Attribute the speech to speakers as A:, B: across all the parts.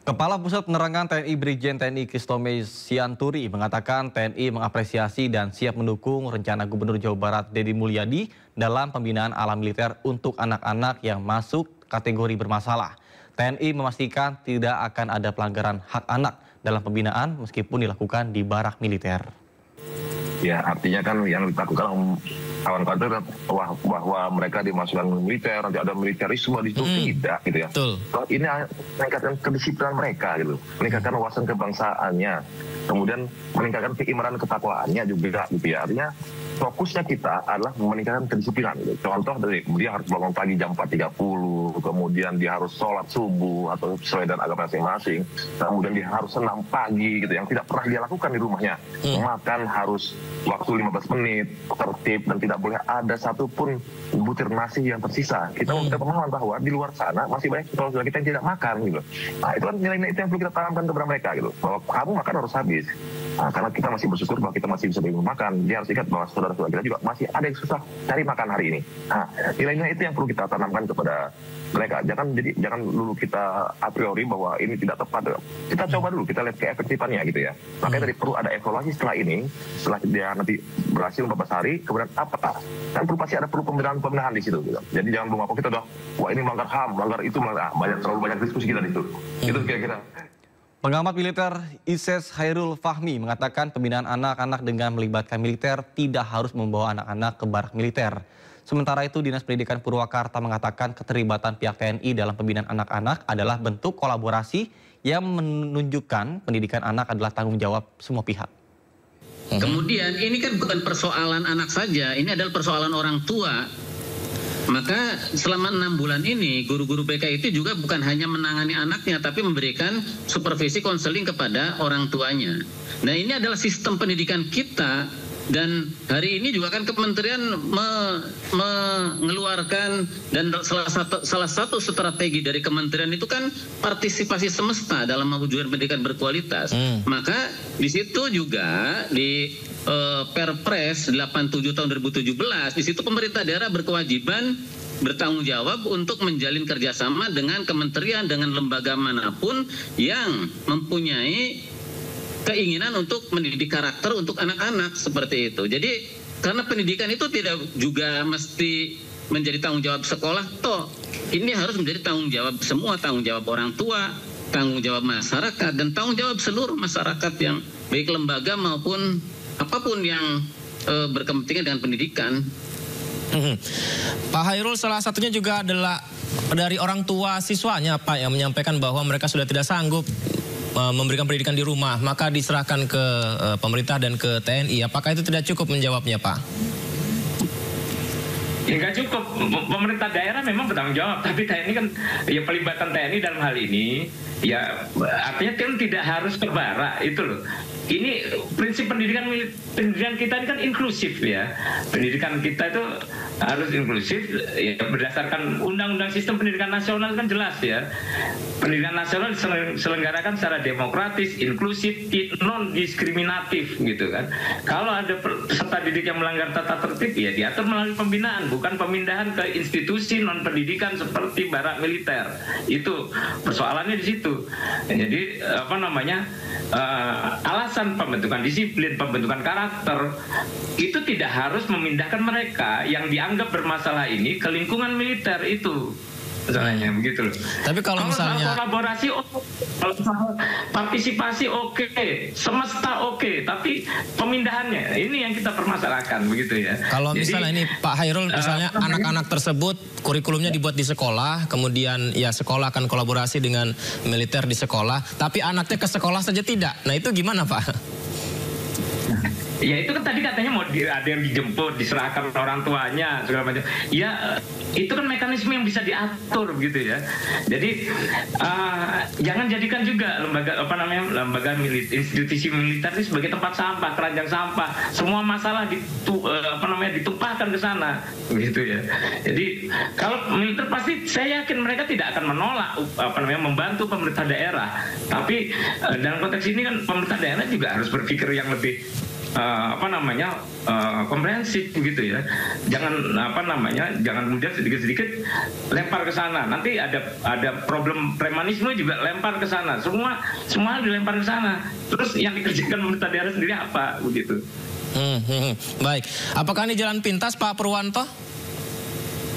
A: Kepala Pusat Penerangan TNI Brigjen TNI Kristome Sianturi mengatakan TNI mengapresiasi dan siap mendukung rencana Gubernur Jawa Barat Deddy Mulyadi dalam pembinaan ala militer untuk anak-anak yang masuk kategori bermasalah. TNI memastikan tidak akan ada pelanggaran hak anak dalam pembinaan meskipun dilakukan di barak militer.
B: Ya, artinya kan yang dilakukan kawan-kawan bahwa mereka dimasukkan militer, nanti ada militerisme di situ, tidak gitu ya. Kalau ini meningkatkan kedisiplinan mereka gitu, meningkatkan wawasan kebangsaannya, kemudian meningkatkan keimanan ketakwaannya juga gitu ya. Artinya fokusnya kita adalah meningkatkan kedisiplinan gitu. Contoh dari dia harus bangun pagi jam 4.30, kemudian dia harus sholat subuh atau sesuai dengan agama masing-masing, kemudian dia harus senam pagi gitu yang tidak pernah dia lakukan di rumahnya. Makan harus waktu 15 menit, tertib, dan tidak boleh ada satupun butir nasi yang tersisa. Kita memiliki pemahaman bahwa di luar sana masih banyak saudara kita yang tidak makan gitu. Nah, itu kan nilai-nilai itu yang perlu kita tanamkan kepada mereka gitu. Bahwa kamu makan harus habis. Nah, karena kita masih bersyukur bahwa kita masih bisa makan, dia harus ingat bahwa saudara-saudara kita juga masih ada yang susah cari makan hari ini. Nah, nilai-nilai itu yang perlu kita tanamkan kepada mereka. Jangan dulu kita a priori bahwa ini tidak tepat. Kita coba dulu, kita lihat keefektifannya gitu ya. Makanya tadi perlu ada evaluasi setelah ini, setelah dia nanti berhasil 14 hari, kemudian apa? Kan pasti ada pembinaan di situ gitu. Jadi jangan belum apa kita udah, wah ini melanggar HAM, melanggar itu, terlalu banyak diskusi kita di situ. Itu kira-kira.
A: Pengamat militer Ises Hairul Fahmi mengatakan pembinaan anak-anak dengan melibatkan militer tidak harus membawa anak-anak ke barak militer. Sementara itu, Dinas Pendidikan Purwakarta mengatakan keterlibatan pihak TNI dalam pembinaan anak-anak adalah bentuk kolaborasi yang menunjukkan pendidikan anak adalah tanggung jawab semua pihak.
C: Kemudian ini kan bukan persoalan anak saja, ini adalah persoalan orang tua. Maka selama 6 bulan ini guru-guru BK itu juga bukan hanya menangani anaknya, tapi memberikan supervisi konseling kepada orang tuanya. Nah, ini adalah sistem pendidikan kita. Dan hari ini juga kan kementerian mengeluarkan, dan salah satu strategi dari kementerian itu kan partisipasi semesta dalam mewujudkan pendidikan berkualitas. Maka di situ juga di Perpres 87 tahun 2017, di situ pemerintah daerah berkewajiban bertanggung jawab untuk menjalin kerjasama dengan kementerian, dengan lembaga manapun yang mempunyai keinginan untuk mendidik karakter untuk anak-anak seperti itu. Jadi karena pendidikan itu tidak juga mesti menjadi tanggung jawab sekolah, toh ini harus menjadi tanggung jawab semua, tanggung jawab orang tua, tanggung jawab masyarakat, dan tanggung jawab seluruh masyarakat yang baik lembaga maupun apapun yang berkepentingan dengan pendidikan.
D: Pak Hairul, salah satunya juga adalah dari orang tua siswanya, Pak, yang menyampaikan bahwa mereka sudah tidak sanggup memberikan pendidikan di rumah, maka diserahkan ke pemerintah dan ke TNI. Apakah itu tidak cukup menjawabnya, Pak?
E: Ya nggak cukup. Pemerintah daerah memang bertanggung jawab, tapi TNI kan, ya pelibatan TNI dalam hal ini, ya artinya kan tidak harus ke barak, itu loh. Ini prinsip pendidikan kita ini kan inklusif ya. Pendidikan kita itu harus inklusif ya, berdasarkan undang-undang sistem pendidikan nasional kan jelas ya. Pendidikan nasional diselenggarakan secara demokratis, inklusif, non diskriminatif gitu kan. Kalau ada peserta didik yang melanggar tata tertib ya diatur melalui pembinaan, bukan pemindahan ke institusi non pendidikan seperti barak militer. Itu persoalannya di situ. Jadi alasan pembentukan disiplin, pembentukan karakter itu tidak harus memindahkan mereka yang dianggap bermasalah ini ke lingkungan militer itu. Misalnya begitu loh.
D: Tapi kalau misalnya
E: kolaborasi kalau partisipasi oke, semesta oke, tapi pemindahannya ini yang kita permasalahkan begitu ya.
D: Kalau misalnya ini Pak Hairul, misalnya anak-anak tersebut kurikulumnya dibuat di sekolah, kemudian ya sekolah akan kolaborasi dengan militer di sekolah, tapi anaknya ke sekolah saja tidak. Nah, itu gimana, Pak?
E: Ya itu kan tadi katanya mau ada yang dijemput, diserahkan orang tuanya segala macam. Ya itu kan mekanisme yang bisa diatur gitu ya. Jadi jangan jadikan juga lembaga institusi militer ini sebagai tempat sampah, keranjang sampah. Semua masalah ditumpahkan ke sana gitu ya. Jadi kalau militer pasti saya yakin mereka tidak akan menolak membantu pemerintah daerah. Tapi dalam konteks ini kan pemerintah daerah juga harus berpikir yang lebih komprehensif gitu ya. Jangan kemudian sedikit-sedikit lempar ke sana. Nanti ada problem premanisme juga lempar ke sana. Semua dilempar ke sana. Terus yang dikerjakan pemerintah daerah sendiri apa begitu?
D: Baik. Apakah ini jalan pintas, Pak Purwanto?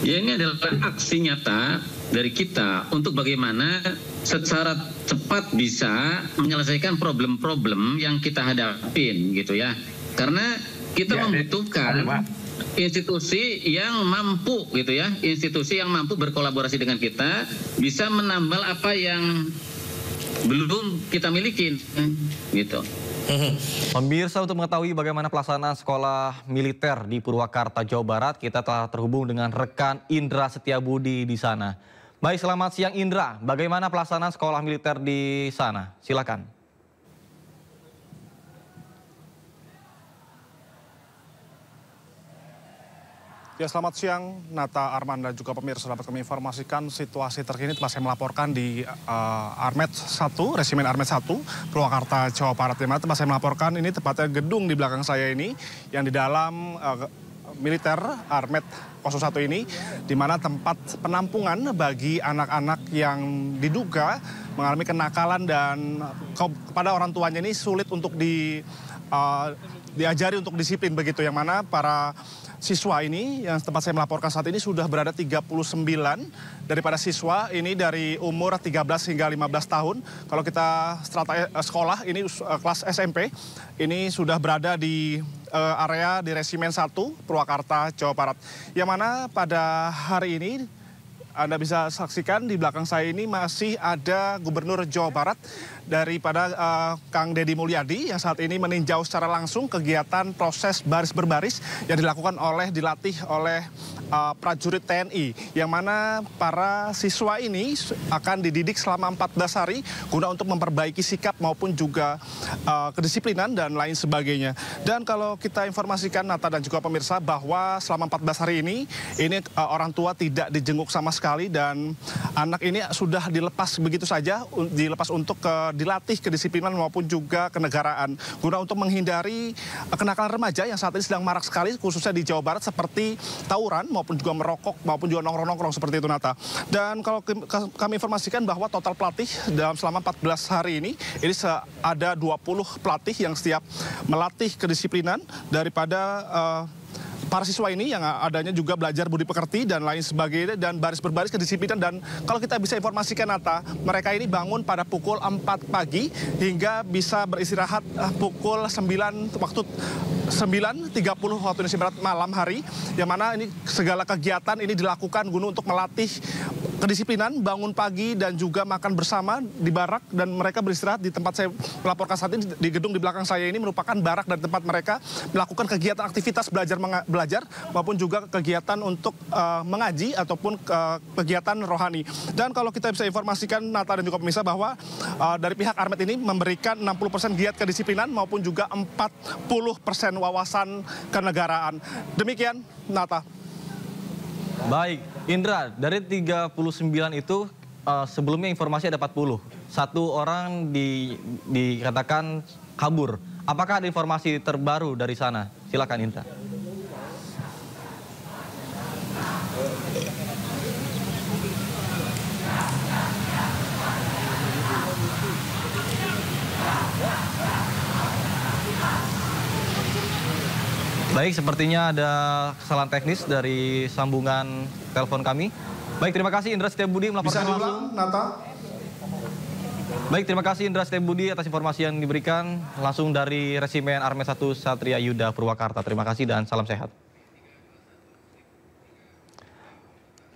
C: Ya, ini adalah aksi nyata dari kita untuk bagaimana secara cepat bisa menyelesaikan problem-problem yang kita hadapin gitu ya. Karena kita membutuhkan institusi yang mampu gitu ya, institusi yang mampu berkolaborasi dengan kita, bisa menambal apa yang belum kita miliki gitu.
A: Pemirsa, untuk mengetahui bagaimana pelaksanaan sekolah militer di Purwakarta, Jawa Barat, kita telah terhubung dengan rekan Indra Setiabudi di sana. Baik, selamat siang Indra. Bagaimana pelaksanaan sekolah militer di sana? Silakan.
F: Ya, selamat siang Nata, Arman, dan juga pemirsa. Dapat kami informasikan situasi terkini tempat saya melaporkan di Armet 1, Resimen Armet 1, Purwakarta, Jawa Barat. Di mana tempat saya melaporkan ini tepatnya gedung di belakang saya ini, yang di dalam militer Armet 01 ini, di mana tempat penampungan bagi anak-anak yang diduga mengalami kenakalan dan kepada orang tuanya ini sulit untuk diajari untuk disiplin begitu, yang mana para siswa ini yang tempat saya melaporkan saat ini sudah berada 39 daripada siswa ini dari umur 13 hingga 15 tahun. Kalau kita strata sekolah ini kelas SMP ini sudah berada di area di Resimen 1 Purwakarta, Jawa Barat. Yang mana pada hari ini Anda bisa saksikan di belakang saya ini masih ada Gubernur Jawa Barat daripada Kang Deddy Mulyadi yang saat ini meninjau secara langsung kegiatan proses baris berbaris yang dilatih oleh prajurit TNI, yang mana para siswa ini akan dididik selama 14 hari guna untuk memperbaiki sikap maupun juga kedisiplinan dan lain sebagainya. Dan kalau kita informasikan Nata dan juga pemirsa bahwa selama 14 hari ini orang tua tidak dijenguk sama sekali dan anak ini sudah dilepas begitu saja, dilepas untuk dilatih kedisiplinan maupun juga kenegaraan guna untuk menghindari kenakalan remaja yang saat ini sedang marak sekali khususnya di Jawa Barat, seperti tawuran maupun juga merokok maupun juga nongkrong-nongkrong seperti itu, Nata. Dan kalau kami informasikan bahwa total pelatih dalam selama 14 hari ini ada 20 pelatih yang setiap melatih kedisiplinan daripada para siswa ini, yang adanya juga belajar budi pekerti dan lain sebagainya, dan baris berbaris kedisiplinan. Dan kalau kita bisa informasikan, Nata, mereka ini bangun pada pukul 4 pagi hingga bisa beristirahat pukul 9 waktu 9.30 waktu Indonesia Barat malam hari, yang mana ini segala kegiatan ini dilakukan guna untuk melatih kedisiplinan, bangun pagi dan juga makan bersama di barak, dan mereka beristirahat di tempat saya melaporkan saat ini. Di gedung di belakang saya ini merupakan barak dan tempat mereka melakukan kegiatan aktivitas belajar maupun juga kegiatan untuk mengaji ataupun kegiatan rohani. Dan kalau kita bisa informasikan, Nata dan juga pemirsa, bahwa dari pihak Armet ini memberikan 60% giat kedisiplinan maupun juga 40% wawasan kenegaraan. Demikian, Nata.
A: Baik, Indra, dari 39 itu sebelumnya informasi ada 40. Satu orang dikatakan kabur. Apakah ada informasi terbaru dari sana? Silakan, Indra. Baik, sepertinya ada kesalahan teknis dari sambungan telepon kami. Baik, terima kasih Indra Setiabudi melaporkan langsung. Bisa diulang,
F: Nata?
A: Baik, terima kasih Indra Setiabudi atas informasi yang diberikan langsung dari Resimen Armet 1 Satria Yuda Purwakarta. Terima kasih dan salam sehat.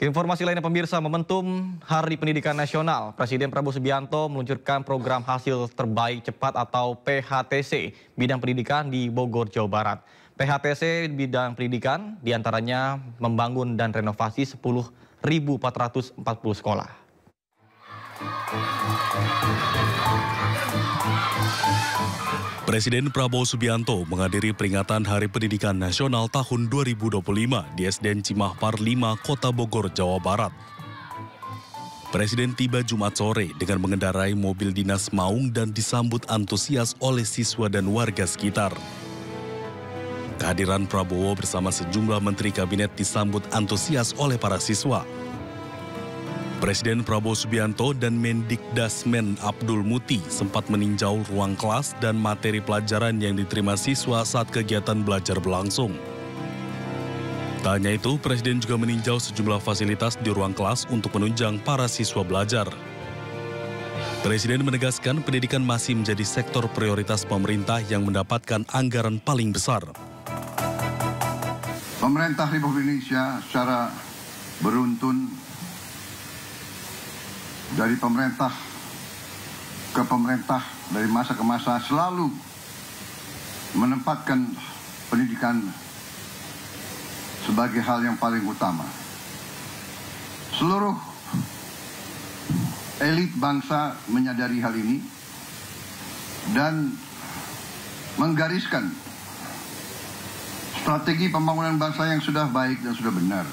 A: Informasi lainnya pemirsa, momentum Hari Pendidikan Nasional, Presiden Prabowo Subianto meluncurkan program hasil terbaik cepat atau PHTC bidang pendidikan di Bogor, Jawa Barat. PHTC bidang pendidikan diantaranya membangun dan renovasi 10.440 sekolah.
G: Presiden Prabowo Subianto menghadiri peringatan Hari Pendidikan Nasional tahun 2025 di SDN Cimahpar 5, Kota Bogor, Jawa Barat. Presiden tiba Jumat sore dengan mengendarai mobil dinas maung dan disambut antusias oleh siswa dan warga sekitar. Kehadiran Prabowo bersama sejumlah menteri kabinet disambut antusias oleh para siswa. Presiden Prabowo Subianto dan Mendikdasmen Abdul Muti sempat meninjau ruang kelas dan materi pelajaran yang diterima siswa saat kegiatan belajar berlangsung. Tak hanya itu, Presiden juga meninjau sejumlah fasilitas di ruang kelas untuk menunjang para siswa belajar. Presiden menegaskan pendidikan masih menjadi sektor prioritas pemerintah yang mendapatkan anggaran paling besar.
H: Pemerintah Republik Indonesia secara beruntun dari pemerintah ke pemerintah, dari masa ke masa selalu menempatkan pendidikan sebagai hal yang paling utama. Seluruh elit bangsa menyadari hal ini dan menggariskan strategi pembangunan bangsa yang sudah baik dan sudah benar.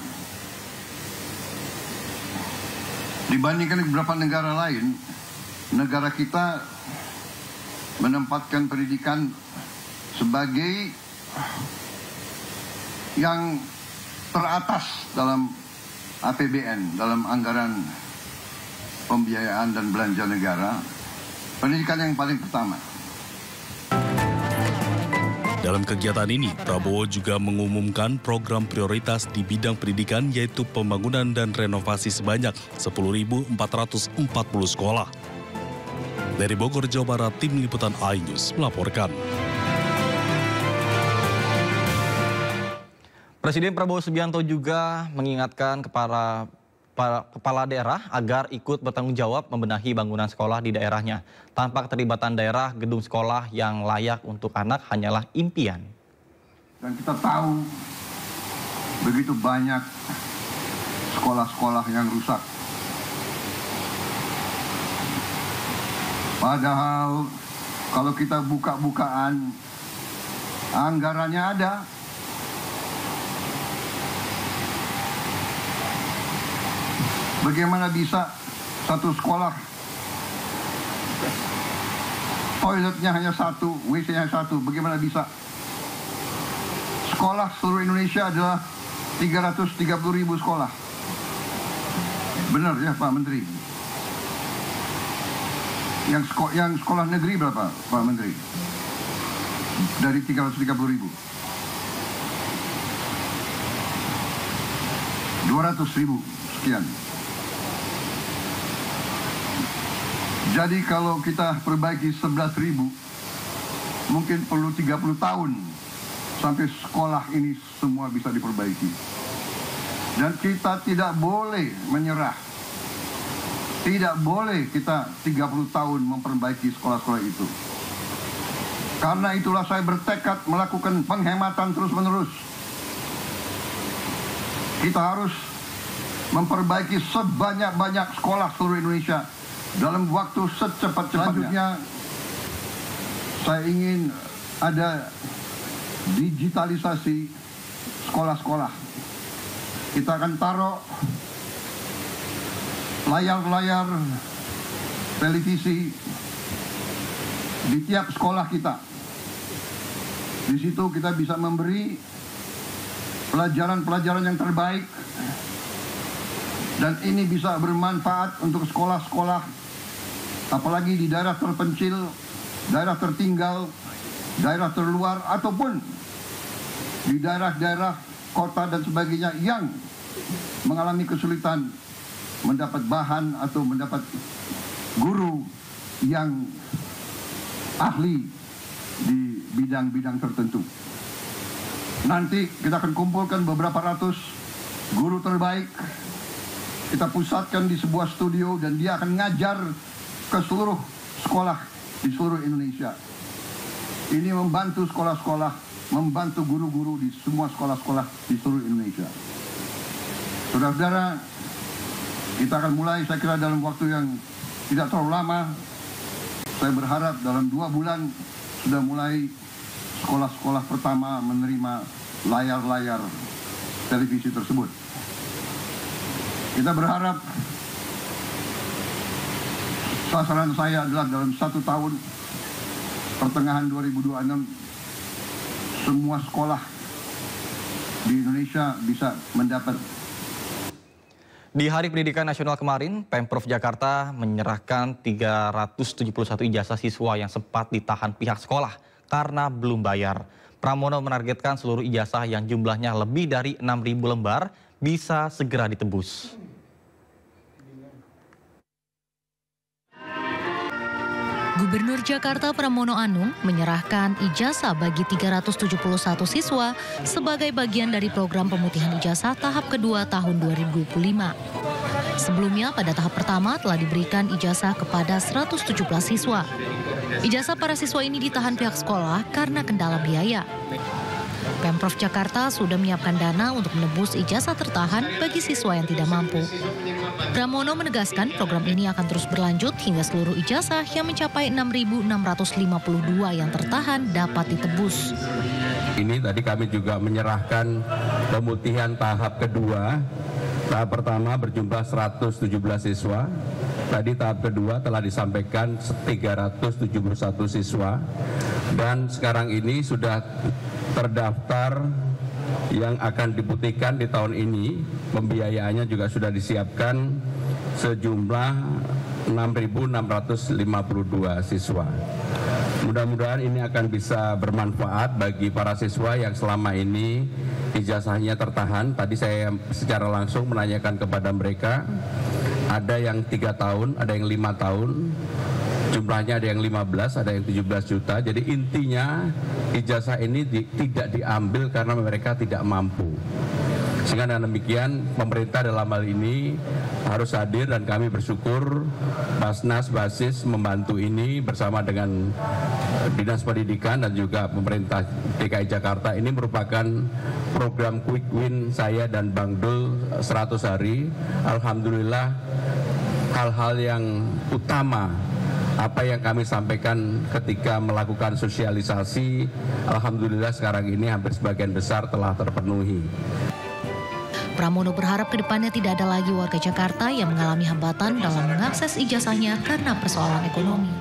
H: Dibandingkan beberapa negara lain, negara kita menempatkan pendidikan sebagai yang teratas dalam APBN, dalam anggaran pembiayaan dan belanja negara, pendidikan yang paling pertama.
G: Dalam kegiatan ini, Prabowo juga mengumumkan program prioritas di bidang pendidikan yaitu pembangunan dan renovasi sebanyak 10.440 sekolah. Dari Bogor, Jawa Barat, Tim Liputan iNews melaporkan.
A: Presiden Prabowo Subianto juga mengingatkan kepada kepala daerah agar ikut bertanggung jawab membenahi bangunan sekolah di daerahnya. Tanpa keterlibatan daerah, gedung sekolah yang layak untuk anak hanyalah impian.
H: Dan kita tahu begitu banyak sekolah-sekolah yang rusak. Padahal kalau kita buka-bukaan, anggarannya ada. Bagaimana bisa satu sekolah toiletnya hanya satu, WC-nya satu, bagaimana bisa? Sekolah seluruh Indonesia adalah 330.000 sekolah. Benar ya Pak Menteri? Yang sekolah negeri berapa Pak Menteri? Dari 330.000. 200.000 sekian. Jadi kalau kita perbaiki 11.000, mungkin perlu 30 tahun sampai sekolah ini semua bisa diperbaiki. Dan kita tidak boleh menyerah. Tidak boleh kita 30 tahun memperbaiki sekolah-sekolah itu. Karena itulah saya bertekad melakukan penghematan terus-menerus. Kita harus memperbaiki sebanyak-banyak sekolah seluruh Indonesia dalam waktu secepat-cepatnya. Selanjutnya, saya ingin ada digitalisasi sekolah-sekolah. Kita akan taruh layar-layar televisi di tiap sekolah kita. Di situ kita bisa memberi pelajaran-pelajaran yang terbaik. Dan ini bisa bermanfaat untuk sekolah-sekolah, apalagi di daerah terpencil, daerah tertinggal, daerah terluar, ataupun di daerah-daerah kota dan sebagainya yang mengalami kesulitan mendapat bahan atau mendapat guru yang ahli di bidang-bidang tertentu. Nanti kita akan kumpulkan beberapa ratus guru terbaik, kita pusatkan di sebuah studio dan dia akan ngajar ke seluruh sekolah di seluruh Indonesia. Ini membantu sekolah-sekolah, membantu guru-guru di semua sekolah-sekolah di seluruh Indonesia. Saudara-saudara, kita akan mulai saya kira dalam waktu yang tidak terlalu lama. Saya berharap dalam 2 bulan sudah mulai sekolah-sekolah pertama menerima layar-layar televisi tersebut. Kita berharap sasaran saya adalah dalam 1 tahun pertengahan 2026 semua sekolah di Indonesia bisa mendapat.
A: Di Hari Pendidikan Nasional kemarin, Pemprov Jakarta menyerahkan 371 ijazah siswa yang sempat ditahan pihak sekolah karena belum bayar. Pramono menargetkan seluruh ijazah yang jumlahnya lebih dari 6.000 lembar bisa segera ditebus.
I: Gubernur Jakarta Pramono Anung menyerahkan ijazah bagi 371 siswa sebagai bagian dari program pemutihan ijazah tahap kedua tahun 2025. Sebelumnya pada tahap pertama telah diberikan ijazah kepada 117 siswa. Ijazah para siswa ini ditahan pihak sekolah karena kendala biaya. Pemprov Jakarta sudah menyiapkan dana untuk menebus ijazah tertahan bagi siswa yang tidak mampu. Pramono menegaskan program ini akan terus berlanjut hingga seluruh ijazah yang mencapai 6.652 yang tertahan dapat ditebus.
J: Ini tadi kami juga menyerahkan pemutihan tahap kedua. Tahap pertama berjumlah 117 siswa. Tadi tahap kedua telah disampaikan 371 siswa. Dan sekarang ini sudah terdaftar yang akan diputihkan di tahun ini. Pembiayaannya juga sudah disiapkan sejumlah 6.652 siswa. Mudah-mudahan ini akan bisa bermanfaat bagi para siswa yang selama ini ijazahnya tertahan. Tadi saya secara langsung menanyakan kepada mereka, ada yang 3 tahun, ada yang 5 tahun, jumlahnya ada yang 15, ada yang 17 juta. Jadi intinya ijazah ini tidak diambil karena mereka tidak mampu. Sehingga dengan demikian pemerintah dalam hal ini harus hadir dan kami bersyukur Basnas Basis membantu ini bersama dengan Dinas Pendidikan dan juga pemerintah DKI Jakarta. Ini merupakan program Quick Win saya dan Bang Dul 100 hari. Alhamdulillah hal-hal yang utama apa yang kami sampaikan ketika melakukan sosialisasi, alhamdulillah sekarang ini hampir sebagian besar telah terpenuhi.
I: Pramono berharap kedepannya tidak ada lagi warga Jakarta yang mengalami hambatan dalam mengakses ijazahnya karena persoalan ekonomi.